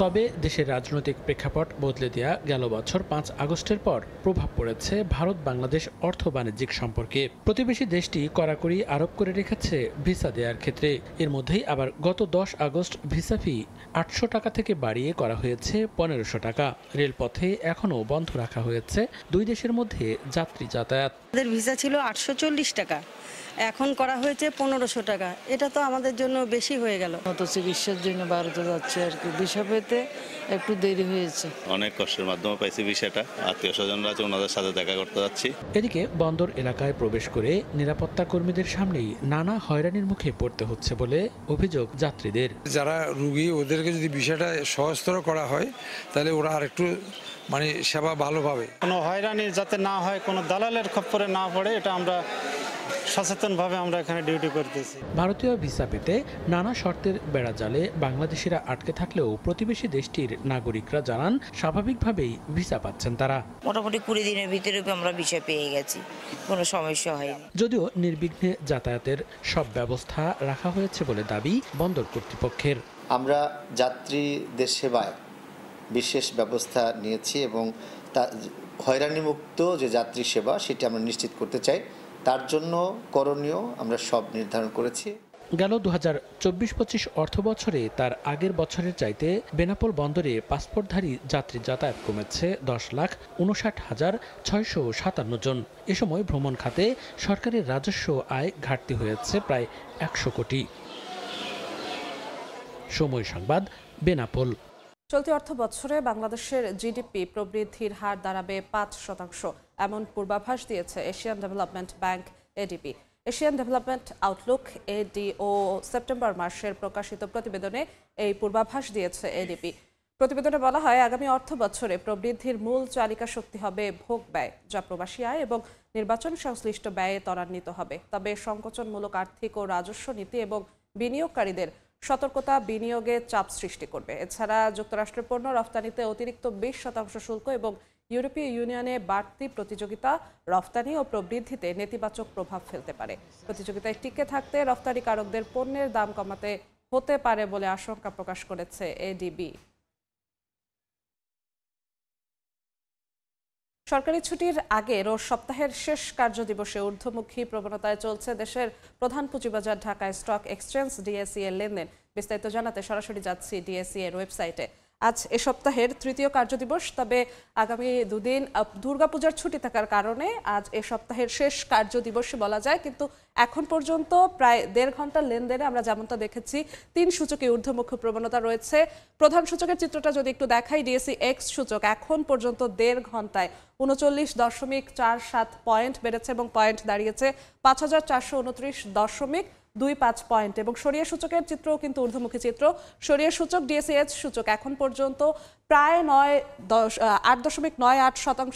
তবে দেশের রাজনৈতিক প্রেক্ষাপট বদলে দেয়া গেল বছর 5 আগস্টের পর প্রভাব পড়েছে ভারত বাংলাদেশ অর্থ বাণিজ্যিক সম্পর্কে। প্রতিবেশী দেশটি কড়াকড়ি আরোপ করে রেখেছে ভিসা দেওয়ার ক্ষেত্রে। এর মধ্যেই আবার গত 10 আগস্ট ভিসা ফি 800 টাকা থেকে বাড়িয়ে করা হয়েছে 1500 টাকা। রেলপথে এখনও বন্ধ রাখা হয়েছে দুই দেশের মধ্যে যাত্রী যাতায়াত। আমাদের ভিসা ছিল 840 টাকা, এখন করা হয়েছে 1500 টাকা। এটা তো আমাদের জন্য বেশি হয়ে গেল। তো চিকিৎসার জন্য ভারতে যাচ্ছে আর কি, ভিসা পেতে একটু দেরি হয়েছে। অনেক কষ্টের মাধ্যমে পাইছি ভিসাটা, আত্মীয় স্বজনরা আছে ওনাদের সাথে দেখা করতে যাচ্ছি। এদিকে বন্দর এলাকায় প্রবেশ করে নিরাপত্তা কর্মীদের সামনেই নানা হয়রানির মুখে পড়তে হচ্ছে বলে অভিযোগ যাত্রীদের। যারা রুগী ওদেরকে যদি বিষয়টা সহজতর করা হয় তাহলে ওরা আর একটু সেবা ভালো পাবে। কোনো হয়রানি যাতে না হয়, কোনো দালালের খপ্পরে না পড়ে, এটা আমরা সচেতনভাবে আমরা এখানে ডিউটি করতেছি। ভারতীয় ভিসা পেতে নানা শর্তের বেড়াজালে বাংলাদেশিরা আটকে থাকলেও প্রতিবেশী দেশটির নাগরিকরা জানান স্বাভাবিকভাবেই ভিসা পাচ্ছেন তারা। মোটামুটি 20 দিনের ভিতরে আমরা ভিসা পেয়ে গেছি, কোনো সমস্যা হয়নি। যদিও নির্বিঘ্নে যাতায়াতের সব ব্যবস্থা রাখা হয়েছে বলে দাবি বন্দর কর্তৃপক্ষের। আমরা যাত্রীদের সেবায় বিশেষ ব্যবস্থা নিয়েছি এবং হয়রানিমুক্ত যে যাত্রী সেবা সেটি আমরা নিশ্চিত করতে চাই। তার জন্য করণীয় আমরা সব নির্ধারণ করেছি। গেল 2024-25 অর্থ বছরে তার আগের বছরের চাইতে বেনাপোল বন্দরে পাসপোর্টধারী যাত্রী যাতায়াত কমেছে 10,59,657 জন। এ সময় ভ্রমণ খাতে সরকারের রাজস্ব আয় ঘাটতি হয়েছে প্রায় 100 কোটি। সময় সংবাদ, বেনাপোল। চলতি অর্থ বছরে বাংলাদেশের জিডিপি প্রবৃদ্ধির হার দাঁড়াবে 5%, এমন পূর্বাভাস দিয়েছে Asian development bank ADB. Asian development Outlook ADO September মাসের প্রকাশিত প্রতিবেদনে এই পূর্বাভাস দিয়েছে এডিবি। প্রতিবেদনে বলা হয়, আগামী অর্থ বছরে প্রবৃদ্ধির মূল চালিকা শক্তি হবে ভোগ ব্যয়, যা প্রবাসী আয় এবং নির্বাচন সংশ্লিষ্ট ব্যয়ে ত্বরান্বিত হবে। তবে সংকোচনমূলক আর্থিক ও রাজস্ব নীতি এবং বিনিয়োগকারীদের সতর্কতা বিনিয়োগে চাপ সৃষ্টি করবে। এছাড়া যুক্তরাষ্ট্রের পণ্য রফতানিতে অতিরিক্ত 20% শুল্ক এবং ইউরোপীয় ইউনিয়নে বাড়তি প্রতিযোগিতা রফতানি ও প্রবৃদ্ধিতে নেতিবাচক প্রভাব ফেলতে পারে। প্রতিযোগিতায় টিকে থাকতে রফতানিকারকদের পণ্যের দাম কমাতে হতে পারে বলে আশঙ্কা প্রকাশ করেছে এডিবি। সরকারি ছুটির আগে রোজ সপ্তাহের শেষ কার্যদিবসে ঊর্ধ্বমুখী প্রবণতায় চলছে দেশের প্রধান পুঁজিবাজার ঢাকা স্টক এক্সচেঞ্জ ডিএসই এর লেনদেন। বিস্তারিত জানাতে সরাসরি যাচ্ছি ডিএসই এর ওয়েবসাইটে। আজ এ সপ্তাহের তৃতীয় কার্যদিবস, তবে আগামী দুদিন দুর্গাপূজার ছুটি থাকার কারণে আজ এ সপ্তাহের শেষ কার্যদিবস বলা যায়। কিন্তু এখন পর্যন্ত প্রায় 1.5 ঘন্টার লেনদেনে আমরা যেমনটা দেখেছি 3 সূচকে ঊর্ধ্বমুখী প্রবণতা রয়েছে। প্রধান সূচকের চিত্রটা যদি একটু দেখাই, ডিএসই এক্স সূচক এখন পর্যন্ত 1.5 ঘন্টায় 39.47 পয়েন্ট বেড়েছে এবং পয়েন্ট দাঁড়িয়েছে 5429.25 পয়েন্ট। এবং সরিয়া সূচকের চিত্রও কিন্তু ঊর্ধ্বমুখী চিত্র। সরিয়া সূচক ডিএসইএচ সূচক এখন পর্যন্ত প্রায় 8.98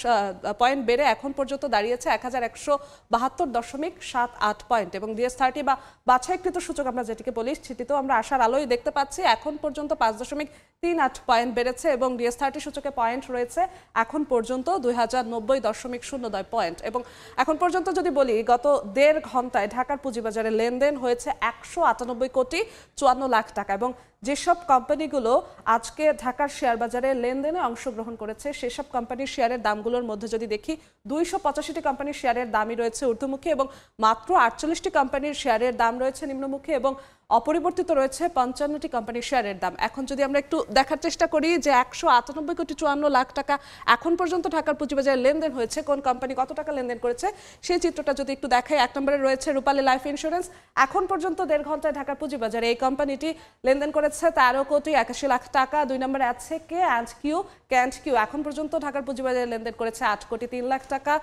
পয়েন্ট বেড়ে এখন পর্যন্ত দাঁড়িয়েছে 1172.78 পয়েন্ট। এবং ডিএস30 বা বাছাইকৃত সূচক আমরা যেটিকে বলি, সেটিতেও আমরা আশার আলোই দেখতে পাচ্ছি। এখন পর্যন্ত 5.38 পয়েন্ট বেড়েছে এবং ডিএস30 সূচকে পয়েন্ট রয়েছে এখন পর্যন্ত 2090.02 পয়েন্ট। এবং এখন পর্যন্ত যদি বলি, গত 1.5 ঘন্টায় ঢাকার পুঁজিবাজারে লেনদেন হয়েছে 198 কোটি 54 লাখ টাকা এবং যেসব কোম্পানিগুলো আজকে ঢাকার শেয়ার বাজারে লেনদেনে অংশগ্রহণ করেছে সেসব কোম্পানির শেয়ারের দামগুলোর মধ্যে যদি দেখি 285টি কোম্পানির শেয়ারের দামই রয়েছে ঊর্ধ্বমুখী এবং মাত্র 48টি কোম্পানির শেয়ারের দাম রয়েছে নিম্নমুখী এবং অপরিবর্তিত রয়েছে 55টি কোম্পানির শেয়ারের দাম। এখন যদি আমরা একটু দেখার চেষ্টা করি যে 198,54 টাকা এখন পর্যন্ত ঢাকার পুঁজিবাজারে লেনদেন হয়েছে, কোন কোম্পানি কত টাকা লেনদেন করেছে সেই চিত্রটা যদি একটু দেখাই। 1 নম্বরে রয়েছে রূপালী লাইফ ইন্স্যুরেন্স। এখন পর্যন্ত 1.5 ঘন্টায় ঢাকার পুঁজিবাজারে এই কোম্পানিটি লেনদেন করেছে 13,81,00,000 টাকা। 2 নম্বরে আছে কে&কিউ। এখন পর্যন্ত ঢাকার পুঁজিবাজারে লেনদেন করেছে 8,03,00,000 টাকা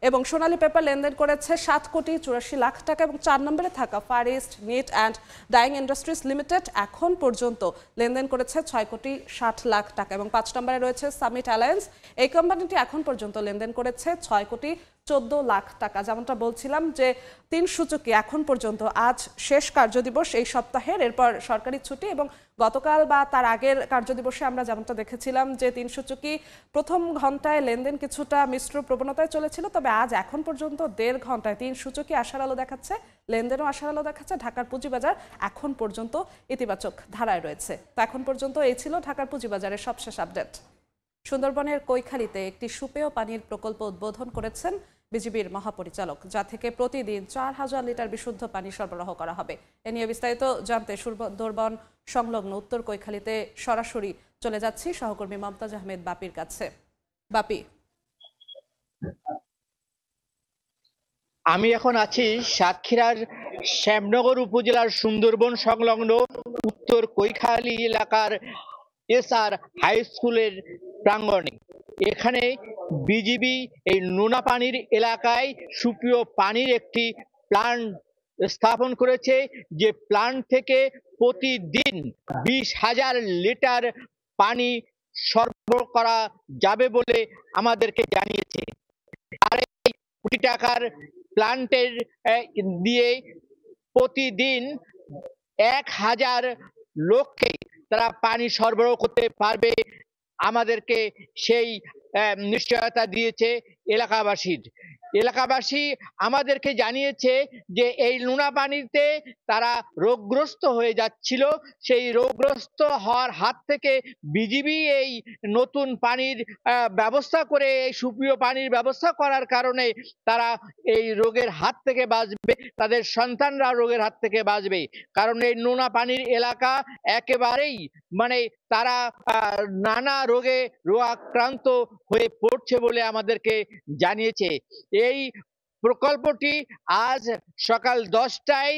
এবং সোনালী পেপার লেনদেন করেছে 7,84,00,000 টাকা এবং 4 নম্বরে থাকা far east knit and dyeing industries limited এখন পর্যন্ত লেনদেন করেছে 6,60,00,000 টাকা এবং 5 নম্বরে রয়েছে সামিট অ্যালায়েন্স। এই কোম্পানিটি এখন পর্যন্ত লেনদেন করেছে 6,14,00,000 টাকা। যেমনটা বলছিলাম যে 3 সূচকে এখন পর্যন্ত আজ শেষ কার্যদিবস এই সপ্তাহের, এরপর সরকারি ছুটি এবং গতকাল বা তার আগের কার্যদিবসে আমরা যেমনটা দেখেছিলাম যে 3 সূচকই প্রথম ঘন্টায় লেনদেন কিছুটা মিশ্র প্রবণতায় চলেছিল, তবে আজ এখন পর্যন্ত 1.5 ঘন্টায় 3 সূচকই আশার আলো দেখাচ্ছে, লেনদেনও আশার আলো দেখাচ্ছে। ঢাকার পুঁজিবাজার এখন পর্যন্ত ইতিবাচক ধারায় রয়েছে। তো এখন পর্যন্ত এই ছিল ঢাকার পুঁজিবাজারের সবশেষ আপডেট। সুন্দরবনের কৈখালীতে একটি সুপেয় পানির প্রকল্প উদ্বোধন করেছেন বিজিবির মহাপরিচালক, যা থেকে প্রতিদিন 4,000 লিটার বিশুদ্ধ পানি সরবরাহ করা হবে। এ নিয়ে বিস্তারিত জানতে সুন্দরবন সংলগ্ন উত্তর কৈখালীতে সরাসরি চলে যাচ্ছি সহকর্মী মমতাজ আহমেদ বাপির কাছে। বাপি, আমি এখন আছি সাতক্ষীরার শ্যামনগর উপজেলার সুন্দরবন সংলগ্ন উত্তর কৈখালী এলাকার এসআর হাই স্কুলের প্রাঙ্গণে। এখানে বিজিবি এই নোনা পানির এলাকায় সুপেয় পানির একটি প্লান্ট স্থাপন করেছে, যে প্লান্ট থেকে প্রতিদিন 20,000 লিটার পানি সরবরাহ করা যাবে বলে আমাদেরকে জানিয়েছে। আর এই কোটি টাকার প্লান্টের দিয়ে প্রতিদিন 1,000 লোককে তারা পানি সরবরাহ করতে পারবে, আমাদেরকে সেই নিশ্চয়তা দিয়েছে এলাকাবাসী আমাদেরকে জানিয়েছে যে এই নোনা পানিতে তারা রোগগ্রস্ত হয়ে যাচ্ছিল, সেই রোগগ্রস্ত হওয়ার হাত থেকে বিজিবি এই নতুন পানির ব্যবস্থা করে, এই সুপেয় পানির ব্যবস্থা করার কারণে তারা এই রোগের হাত থেকে বাঁচবে, তাদের সন্তানরা রোগের হাত থেকে বাঁচবে। কারণ এই নোনা পানির এলাকা একেবারেই তারা নানা রোগে রোগাক্রান্ত হয়ে পড়ছে বলে আমাদেরকে জানিয়েছে। এই প্রকল্পটি আজ সকাল 10টায়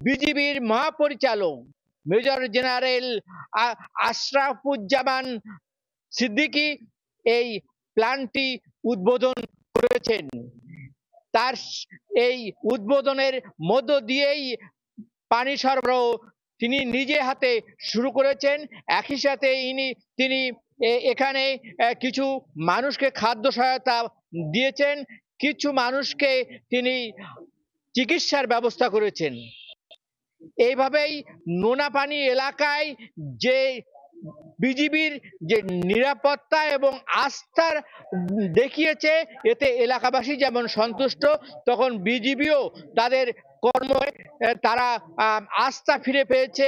বিজিবির মহাপরিচালক মেজর জেনারেল আশরাফুজ্জামান সিদ্দিকী এই প্ল্যান্টটি উদ্বোধন করেছেন। তার এই উদ্বোধনের মধ্য দিয়েই পানি সরবরাহ তিনি নিজে হাতে শুরু করেছেন। একই সাথে তিনি এখানে কিছু মানুষকে খাদ্য সহায়তা দিয়েছেন, কিছু মানুষকে তিনি চিকিৎসার ব্যবস্থা করেছেন। এইভাবেই নোনা পানি এলাকায় যে বিজিবির যে নিরাপত্তা এবং আস্থার দেখিয়েছে, এতে এলাকাবাসী যেমন সন্তুষ্ট, তখন বিজিবিও তাদের কর্মে তারা আস্থা ফিরে পেয়েছে,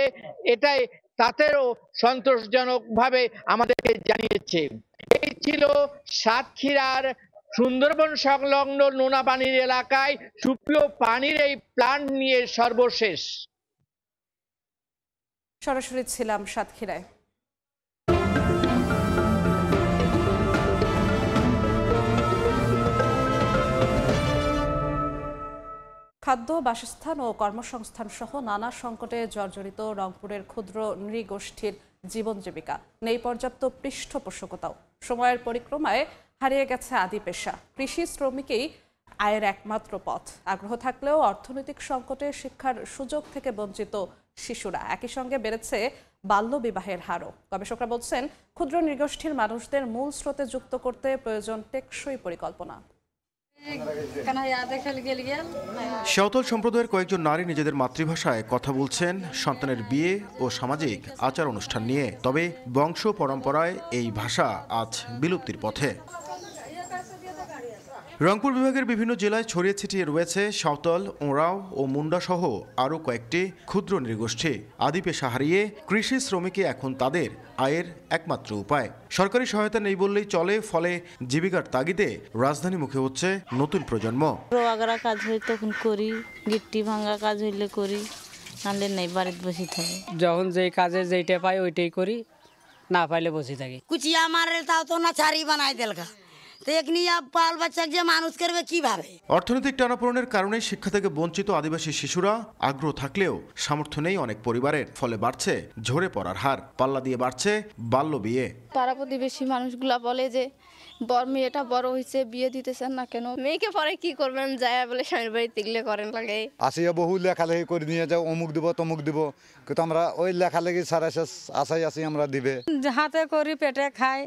এটাই তাদেরও সন্তোষজনকভাবে আমাদেরকে জানিয়েছে। এই ছিল সাতক্ষীরার সুন্দরবন সংলগ্ন নোনা পানির এলাকায় সুপেয় পানির এই প্ল্যান্ট নিয়ে সর্বশেষ। সরাসরি ছিলাম সাতক্ষীরায়। খাদ্য, বাসস্থান ও কর্মসংস্থান সহ নানা সংকটে জর্জরিত রংপুরের ক্ষুদ্র নৃগোষ্ঠীর জীবন জীবিকা, নেই পর্যাপ্ত পৃষ্ঠপোষকতাও। সময়ের পরিক্রমায় হারিয়ে গেছে আদি পেশা। কৃষি শ্রমিকই আয়ের একমাত্র পথ। আগ্রহ থাকলেও অর্থনৈতিক সংকটে শিক্ষার সুযোগ থেকে বঞ্চিত শিশুরা। একই সঙ্গে বেড়েছে বাল্যবিবাহের হারও। গবেষকরা বলছেন, ক্ষুদ্র নৃগোষ্ঠীর মানুষদের মূল স্রোতে যুক্ত করতে প্রয়োজন টেকসই পরিকল্পনা। সাঁওতাল সম্প্রদায়ের কয়েকজন নারী নিজেদের মাতৃভাষায় কথা বলছেন সন্তানের বিয়ে ও সামাজিক আচার অনুষ্ঠান নিয়ে। তবে বংশ পরম্পরায় এই ভাষা আজ বিলুপ্তির পথে। রংপুর বিভাগের বিভিন্ন জেলায় ছড়িয়ে ছিটিয়ে রয়েছে সাঁওতাল, ওঁরাও ও মুন্ডা সহ আরও কয়েকটি ক্ষুদ্র নৃগোষ্ঠী। আদি পেশা হারিয়ে কৃষি শ্রমিকই এখন তাদের আয়ের একমাত্র উপায়। সরকারি সহায়তা নেই বললেই চলে, ফলে জীবিকার তাগিদে রাজধানীমুখী হচ্ছে নতুন প্রজন্ম। রোয়াগারা কাজ হই তখন করি, গিট্টি ভাঙা কাজ হইলে করি, নাহলে নেই বাড়িতে বসে থাকি। যখন যেই কাজে যেইটা পাই ওইটাই করি, না পাইলে বসে থাকি। কুচিয়া মারে তাও তো না ছাড়ি বানাই দেলকা, তো একনি বাল বাচ্চা যে মানুষ করবে কিভাবে? অর্থনৈতিক টানাপোড়েনের কারণে শিক্ষা থেকে বঞ্চিত আদিবাসী শিশুরা আগ্রহ থাকলেও সামর্থ্য নেই অনেক পরিবারের, ফলে বাড়ছে ঝরে পড়ার হার, পাল্লা দিয়ে বাড়ছে বাল্য বিয়ে। পাড়া প্রতিবেশী মানুষগুলা বলে যে মেয়েটা বড় হয়েছে, বিয়ে দিতেছেন না কেন? মেয়েকে পরে কি করবেন, যায় বলে স্বামীর বাড়িতে গেলে করেন লাগে। আসিয়া বহু লেখালেখি করে নিয়ে যাও, অমুক দিব তমুক দিব, কিন্তু আমরা ওই লেখালেখি সারা শেষ আশাই আসি আমরা দিবে। হাতে করি, পেটে খাই,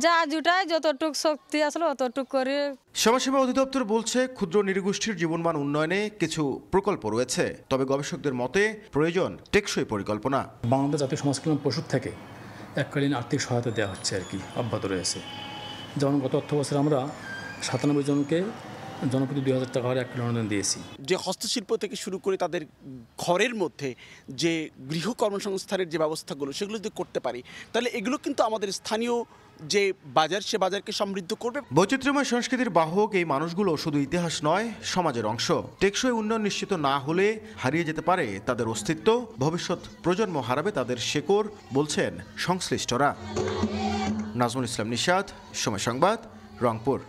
যা জুটাই যতটুক শক্তি আসলে অতটুক করি। সমাজসেবা অধিদপ্তর বলছে ক্ষুদ্র নৃগোষ্ঠীর জীবনমান উন্নয়নে কিছু প্রকল্প রয়েছে, তবে গবেষকদের মতে প্রয়োজন টেকসই পরিকল্পনা। বাংলাদেশ জাতীয় সমাজ কল্যাণ পরিষদ থেকে এককালীন আর্থিক সহায়তা দেওয়া হচ্ছে আর কি, অব্যাহত রয়েছে। যেমন গত অর্থ বছরে আমরা 97 জনকে জনপ্রতি 2000 টাকা হারে একটা অনুদান দিয়েছি। যে হস্তশিল্প থেকে শুরু করে তাদের ঘরের মধ্যে যে গৃহ কর্মসংস্থানের যে ব্যবস্থাগুলো সেগুলো যদি করতে পারি, তাহলে এগুলো কিন্তু আমাদের স্থানীয় যে বাজার, সে বাজারকে সমৃদ্ধ করবে। বৈচিত্র্যময় সংস্কৃতির বাহক এই মানুষগুলো শুধু ইতিহাস নয়, সমাজের অংশ। টেকসই উন্নয়ন নিশ্চিত না হলে হারিয়ে যেতে পারে তাদের অস্তিত্ব, ভবিষ্যৎ প্রজন্ম হারাবে তাদের শেকড়, বলছেন সংশ্লিষ্টরা। নাজমুল ইসলাম নিশাত, সময় সংবাদ, রংপুর।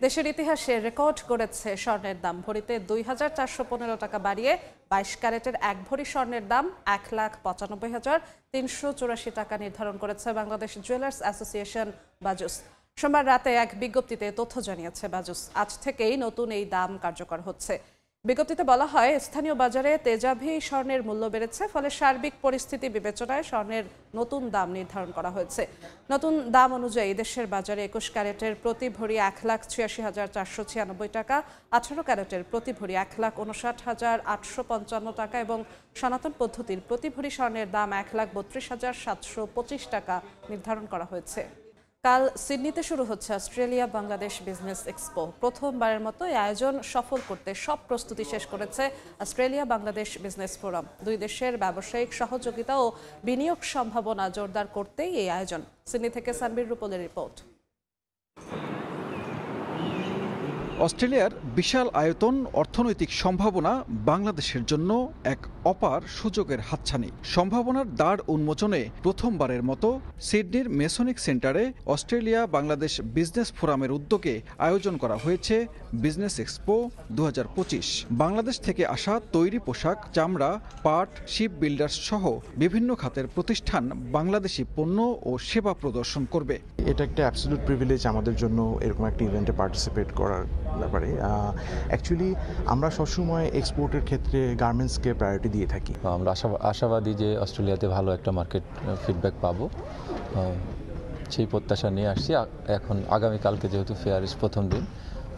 দেশের ইতিহাসে রেকর্ড করেছে স্বর্ণের দাম। ভরিতে 2415 টাকা বাড়িয়ে 22 ক্যারেটের 1 ভরি স্বর্ণের দাম 1,95,384 টাকা নির্ধারণ করেছে বাংলাদেশ জুয়েলার্স অ্যাসোসিয়েশন বাজুস। সোমবার রাতে এক বিজ্ঞপ্তিতে তথ্য জানিয়েছে বাজুস। আজ থেকেই নতুন এই দাম কার্যকর হচ্ছে। বিজ্ঞপ্তিতে বলা হয়, স্থানীয় বাজারে তেজাবি স্বর্ণের মূল্য বেড়েছে, ফলে সার্বিক পরিস্থিতি বিবেচনায় স্বর্ণের নতুন দাম নির্ধারণ করা হয়েছে। নতুন দাম অনুযায়ী দেশের বাজারে 21 ক্যারেটের প্রতি ভরি 1,86,496 টাকা, 18 ক্যারেটের প্রতি ভরি 1,59,855 টাকা এবং সনাতন পদ্ধতির প্রতি ভরি স্বর্ণের দাম 1,32,725 টাকা নির্ধারণ করা হয়েছে। কাল সিডনিতে শুরু হচ্ছে অস্ট্রেলিয়া বাংলাদেশ বিজনেস এক্সপো। প্রথমবারের মতো এই আয়োজন সফল করতে সব প্রস্তুতি শেষ করেছে অস্ট্রেলিয়া বাংলাদেশ বিজনেস ফোরাম। দুই দেশের ব্যবসায়িক সহযোগিতা ও বিনিয়োগ সম্ভাবনা জোরদার করতেই এই আয়োজন। সিডনি থেকে সানবীর রূপলের রিপোর্ট। অস্ট্রেলিয়ার বিশাল আয়তন, অর্থনৈতিক সম্ভাবনা বাংলাদেশের জন্য এক অপার সুযোগের হাতছানি। সম্ভাবনার দ্বার উন্মোচনে প্রথমবারের মতো সিডনির মেসনিক সেন্টারে অস্ট্রেলিয়া বাংলাদেশ বিজনেস ফোরামের উদ্যোগে আয়োজন করা হয়েছে বিজনেস এক্সপো 2025। বাংলাদেশ থেকে আসা তৈরি পোশাক, চামড়া, পাট, শিপ বিল্ডার্স সহ বিভিন্ন খাতের প্রতিষ্ঠান বাংলাদেশি পণ্য ও সেবা প্রদর্শন করবে। এটা একটা অ্যাবসলিউট প্রিভিলেজ আমাদের জন্য এরকম একটা ইভেন্টে পার্টিসিপেট করার ব্যাপারে। অ্যাকচুয়ালি আমরা সবসময় এক্সপোর্টের ক্ষেত্রে গার্মেন্টসকে প্রায়োরিটি দিয়ে থাকি। আমরা আশাবাদী যে অস্ট্রেলিয়াতে ভালো একটা মার্কেট ফিডব্যাক পাবো, সেই প্রত্যাশা নিয়ে আসছি। এখন আগামীকালকে যেহেতু ফেয়ারের প্রথম দিন,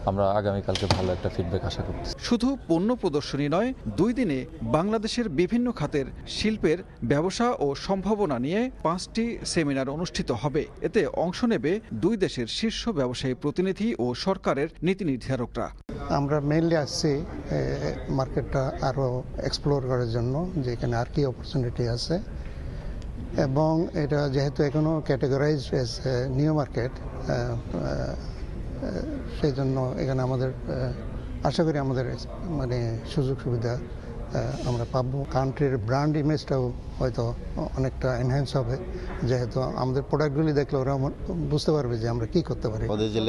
আমরা আগামীকালকে ভালো একটা ফিডব্যাক আশা করছি। শুধু পণ্য প্রদর্শনী নয়, 2 দিনে বাংলাদেশের বিভিন্ন খাতের শিল্পের ব্যবসা ও সম্ভাবনা নিয়ে 5টি সেমিনার অনুষ্ঠিত হবে। এতে অংশ নেবে 2 দেশের শীর্ষ ব্যবসায়ী প্রতিনিধি ও সরকারের নীতি নির্ধারকরা। আমরা মেইনলি আসছি মার্কেটটা আরও এক্সপ্লোর করার জন্য, যেখানে আর কি অপরচুনিটি আছে, এবং এটা যেহেতু এখনও ক্যাটেগরাইজ এস নিউ মার্কেট, সেই জন্য এখানে আমাদের আশা করি আমাদের মানে সুযোগ সুবিধা আমরা পাবো। কান্ট্রির ব্র্যান্ড ইমেজটাও হয়তো অনেকটা এনহ্যান্স হবে, যেহেতু আমাদের প্রোডাক্টগুলি দেখলে ওরা বুঝতে পারবে যে আমরা কি করতে পারি। আমাদের যে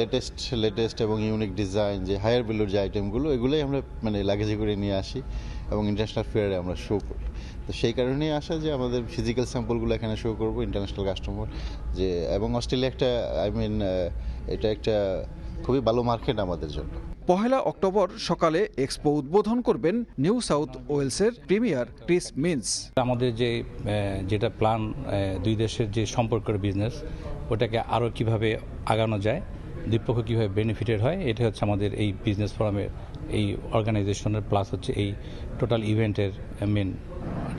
লেটেস্ট এবং ইউনিক ডিজাইন, যে হায়ার ভ্যালুর যে আইটেমগুলো, এগুলোই আমরা মানে লাগেজে করে নিয়ে আসি এবং ইন্টারন্যাশনাল ফেয়ারে আমরা শো করি। তো সেই কারণেই আসা যে আমাদের ফিজিক্যাল স্যাম্পলগুলো এখানে শো করবো ইন্টারন্যাশনাল কাস্টমার, যে এবং অস্ট্রেলিয়া একটা এটা একটা খুবই ভালো মার্কেট আমাদের জন্য। 1 অক্টোবর সকালে এক্সপো উদ্বোধন করবেন নিউ সাউথ ওয়েলসের প্রিমিয়ার ক্রিস মিন্স। আমাদের যেটা প্ল্যান, 2 দেশের যে সম্পর্কের বিজনেস, ওটাকে আরও কিভাবে আগানো যায়, দ্বিপক্ষ কীভাবে বেনিফিটেড হয়, এটা হচ্ছে আমাদের এই বিজনেস ফোরামের এই অর্গানাইজেশনের প্লাস হচ্ছে এই টোটাল ইভেন্টের মেন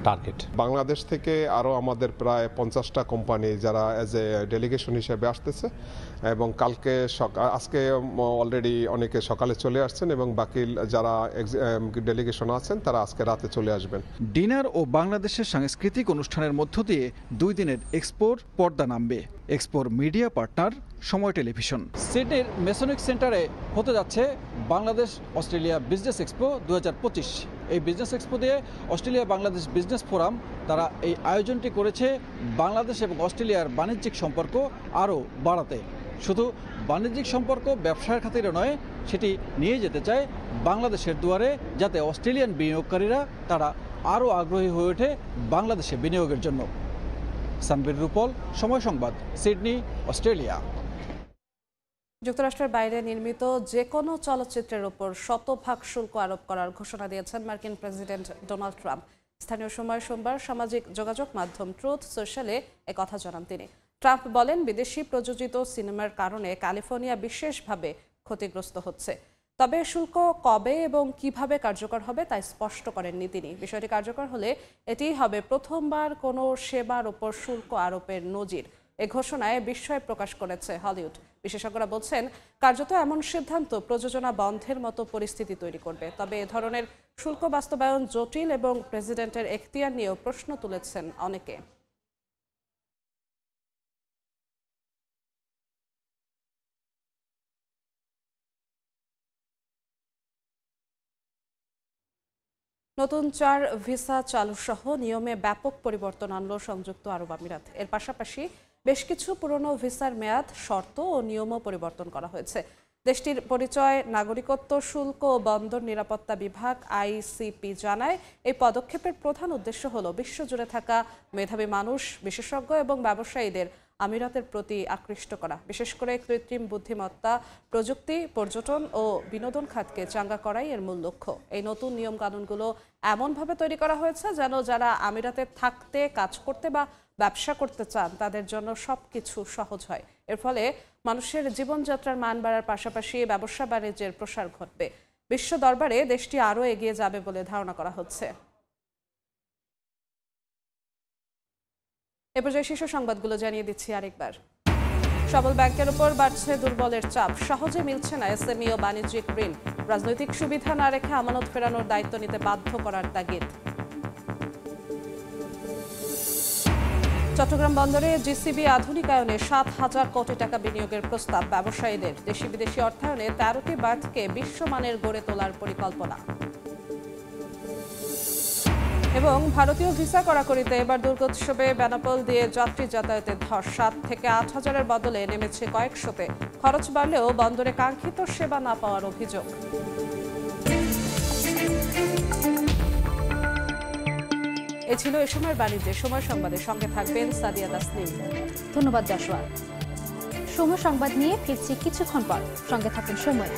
টার্গেট। বাংলাদেশ থেকে আরও আমাদের প্রায় 50টা কোম্পানি যারা অ্যাজ এ ডেলিগেশন হিসেবে আসতেছে এবং কালকে আজকে অলরেডি অনেকে সকালে চলে আসছেন এবং বাকি যারা ডেলিগেশন আছেন তারা আজকে রাতে চলে আসবেন। ডিনার ও বাংলাদেশের সাংস্কৃতিক অনুষ্ঠানের মধ্য দিয়ে 2 দিনের এক্সপোর পর্দা নামবে। এক্সপোর মিডিয়া পার্টনার সময় টেলিভিশন। সিডনির মেসনিক সেন্টারে হতে যাচ্ছে বাংলাদেশ অস্ট্রেলিয়া বিজনেস এক্সপো 2025। এই বিজনেস এক্সপো দিয়ে অস্ট্রেলিয়া বাংলাদেশ বিজনেস ফোরাম তারা এই আয়োজনটি করেছে বাংলাদেশ এবং অস্ট্রেলিয়ার বাণিজ্যিক সম্পর্ক আরও বাড়াতে। শুধু বাণিজ্যিক সম্পর্ক ব্যবসার খাতিরে নয়, সেটি নিয়ে যেতে চায় বাংলাদেশের দুয়ারে, যাতে অস্ট্রেলিয়ান বিনিয়োগকারীরা তারা আরও আগ্রহী হয়ে ওঠে বাংলাদেশে বিনিয়োগের জন্য। সানবীর রূপল, সময় সংবাদ, সিডনি, অস্ট্রেলিয়া। যুক্তরাষ্ট্রের বাইরে নির্মিত যে কোনো চলচ্চিত্রের ওপর 100% শুল্ক আরোপ করার ঘোষণা দিয়েছেন মার্কিন প্রেসিডেন্ট ডোনাল্ড ট্রাম্প। স্থানীয় সময় সোমবার সামাজিক যোগাযোগ মাধ্যম ট্রুথ সোশ্যালে একথা জানান তিনি। ট্রাম্প বলেন, বিদেশি প্রযোজিত সিনেমার কারণে ক্যালিফোর্নিয়া বিশেষভাবে ক্ষতিগ্রস্ত হচ্ছে। তবে শুল্ক কবে এবং কিভাবে কার্যকর হবে তা স্পষ্ট করেননি তিনি। বিষয়টি কার্যকর হলে এটি হবে প্রথমবার কোনো সেবার ওপর শুল্ক আরোপের নজির। এ ঘোষণায় বিস্ময় প্রকাশ করেছে হলিউড। বিশেষজ্ঞরা বলছেন, কার্যত এমন সিদ্ধান্ত প্রযোজনা বন্ধের মতো পরিস্থিতি তৈরি করবে। তবে এ ধরনের শুল্ক বাস্তবায়ন জটিল এবং প্রেসিডেন্টের এখতিয়ার নিয়েও প্রশ্ন তুলেছেন অনেকে। নতুন 4 ভিসা চালু সহ নিয়মে ব্যাপক পরিবর্তন আনল সংযুক্ত আরব আমিরাত। এর পাশাপাশি বেশ কিছু পুরনো ভিসার মেয়াদ, শর্ত ও নিয়মও পরিবর্তন করা হয়েছে। দেশটির পরিচয়, নাগরিকত্ব শুল্ক ও বন্দর নিরাপত্তা বিভাগ আইসিপি জানায়, এই পদক্ষেপের প্রধান উদ্দেশ্য হল বিশ্বজুড়ে থাকা মেধাবী মানুষ, বিশেষজ্ঞ এবং ব্যবসায়ীদের আমিরাতের প্রতি আকৃষ্ট করা। বিশেষ করে কৃত্রিম বুদ্ধিমত্তা, প্রযুক্তি, পর্যটন ও বিনোদন খাতকে চাঙ্গা করাই এর মূল লক্ষ্য। এই নতুন নিয়মকানুনগুলো এমনভাবে তৈরি করা হয়েছে যেন যারা আমিরাতে থাকতে, কাজ করতে বা ব্যবসা করতে চান তাদের জন্য সবকিছু সহজ হয়। এর ফলে মানুষের জীবনযাত্রার মান বাড়ার পাশাপাশি ব্যবসা বাণিজ্যের প্রসার ঘটবে। বিশ্ব দরবারে দেশটি আরও এগিয়ে যাবে বলে ধারণা করা হচ্ছে। এ পর্যায়ে শীর্ষ সংবাদগুলো জানিয়ে দিচ্ছি আরেকবার। সবল ব্যাংকের উপর বাড়ছে দুর্বলের চাপ, সহজে মিলছে না এসএমই ও বাণিজ্যিক ঋণ। রাজনৈতিক সুবিধা না রেখে আমানত ফেরানোর দায়িত্ব নিতে বাধ্য করার তাগিদ। চট্টগ্রাম বন্দরে জিসিবি আধুনিকায়নে 7,000 কোটি টাকা বিনিয়োগের প্রস্তাব ব্যবসায়ীদের। দেশি বিদেশি অর্থায়নে 13টি বাঁধকে বিশ্বমানের গড়ে তোলার পরিকল্পনা। এবং ভারতীয় ভিসা কড়াকড়িতে এবার দুর্গোৎসবে বেনাপোল দিয়ে যাত্রী যাতায়াতের ধস। 7 থেকে 8 হাজারের বদলে নেমেছে কয়েকশোতে। খরচ বাড়লেও বন্দরে কাঙ্ক্ষিত সেবা না পাওয়ার অভিযোগ। এ ছিল এ সময়ের বাণিজ্যের সময় সংবাদের সঙ্গে থাকবেন সাদিয়া তাসনিম। ধন্যবাদ জাসওয়া। সময় সংবাদ নিয়ে ফিরছি কিছুক্ষণ পর, সঙ্গে থাকুন সময়।